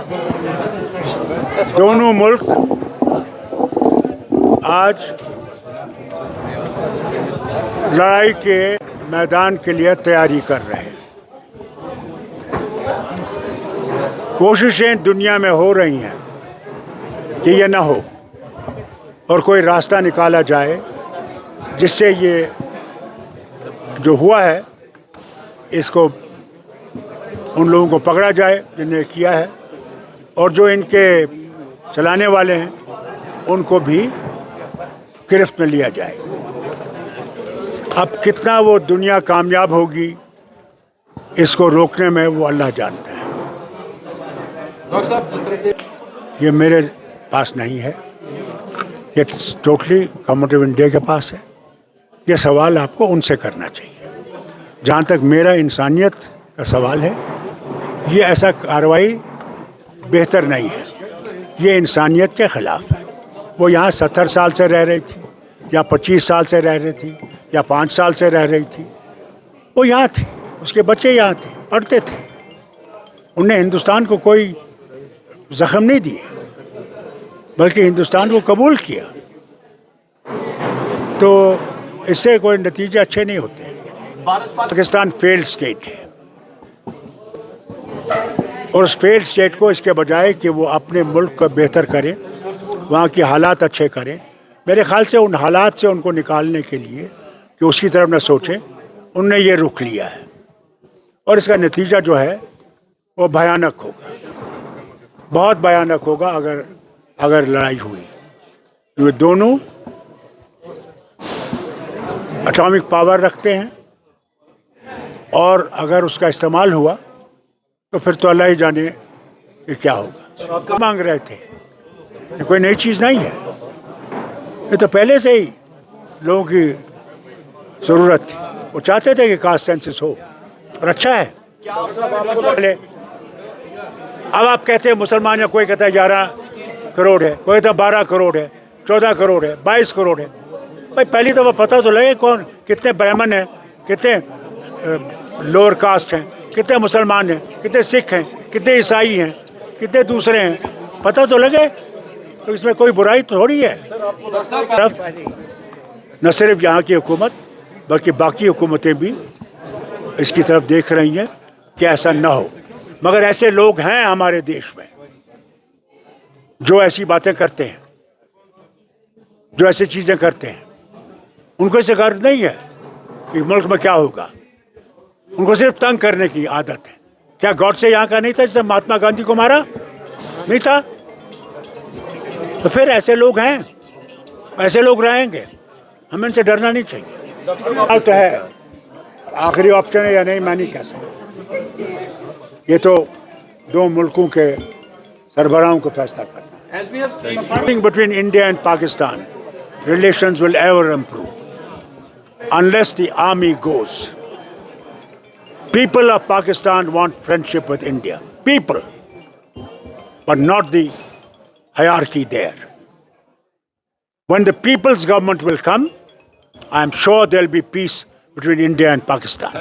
दोनों मुल्क आज लड़ाई के मैदान के लिए तैयारी कर रहे हैं। कोशिशें दुनिया में हो रही हैं कि ये ना हो और कोई रास्ता निकाला जाए जिससे ये जो हुआ है इसको उन लोगों को पकड़ा जाए जिन्हें किया है, और जो इनके चलाने वाले हैं उनको भी गिरफ्त में लिया जाए। अब कितना वो दुनिया कामयाब होगी इसको रोकने में वो अल्लाह जानता है। डॉक्टर साहब, जिस तरह से ये मेरे पास नहीं है, ये टोटली गवर्नमेंट ऑफ इंडिया के पास है। ये सवाल आपको उनसे करना चाहिए। जहाँ तक मेरा इंसानियत का सवाल है, ये ऐसा कार्रवाई बेहतर नहीं है, ये इंसानियत के ख़िलाफ़ है। वो यहाँ 70 साल से रह रही थी या 25 साल से रह रही थी या 5 साल से रह रही थी, वो यहाँ थी, उसके बच्चे यहाँ थे, पढ़ते थे। उनने हिंदुस्तान को कोई ज़ख्म नहीं दिए, बल्कि हिंदुस्तान को कबूल किया। तो इससे कोई नतीजे अच्छे नहीं होते। पाकिस्तान फेल्ड स्टेट है और उस फेल्ड स्टेट को इसके बजाय कि वो अपने मुल्क को बेहतर करे, वहाँ के हालात अच्छे करें, मेरे ख़्याल से उन हालात से उनको निकालने के लिए कि उसकी तरफ न सोचें, उनने ये रुख लिया है। और इसका नतीजा जो है वो भयानक होगा, बहुत भयानक होगा अगर लड़ाई हुई। ये दोनों एटॉमिक पावर रखते हैं और अगर उसका इस्तेमाल हुआ तो फिर तो अल्लाह ही जाने कि क्या होगा। मांग रहे थे, ये कोई नई चीज़ नहीं है, ये तो पहले से ही लोगों की ज़रूरत थी। वो चाहते थे कि कास्ट सेंसस हो और अच्छा है। पहले अब आप कहते हैं मुसलमान, या कोई कहता है 11 करोड़ है, कोई कहता है 12 करोड़ है, 14 करोड़ है, 22 करोड़ है। भाई पहली दफ़ा पता तो लगे कौन, कितने ब्राह्मण हैं, कितने लोअर कास्ट हैं, कितने मुसलमान हैं, कितने सिख हैं, कितने ईसाई हैं, कितने दूसरे हैं, पता तो लगे। तो इसमें कोई बुराई तो थोड़ी है। न सिर्फ यहाँ की हुकूमत बल्कि बाकी हुकूमतें भी इसकी तरफ देख रही हैं कि ऐसा न हो। मगर ऐसे लोग हैं हमारे देश में जो ऐसी बातें करते हैं, जो ऐसी चीज़ें करते हैं। उनको इससे गर्व नहीं है कि मुल्क में क्या होगा, उनको सिर्फ तंग करने की आदत है। क्या गॉडसे यहाँ का नहीं था जिसने महात्मा गांधी को मारा? नहीं था। तो फिर ऐसे लोग हैं, ऐसे लोग रहेंगे, हमें इनसे डरना नहीं चाहिए। तो है आखिरी ऑप्शन है या नहीं, मैं नहीं कह सकता। ये तो दो मुल्कों के सरबराहों को फैसला करना है। Between India and Pakistan relations will ever improve unless the army goes. People of Pakistan want friendship with India. People, but not the hierarchy there. When the people's government will come, I am sure there will be peace between India and Pakistan.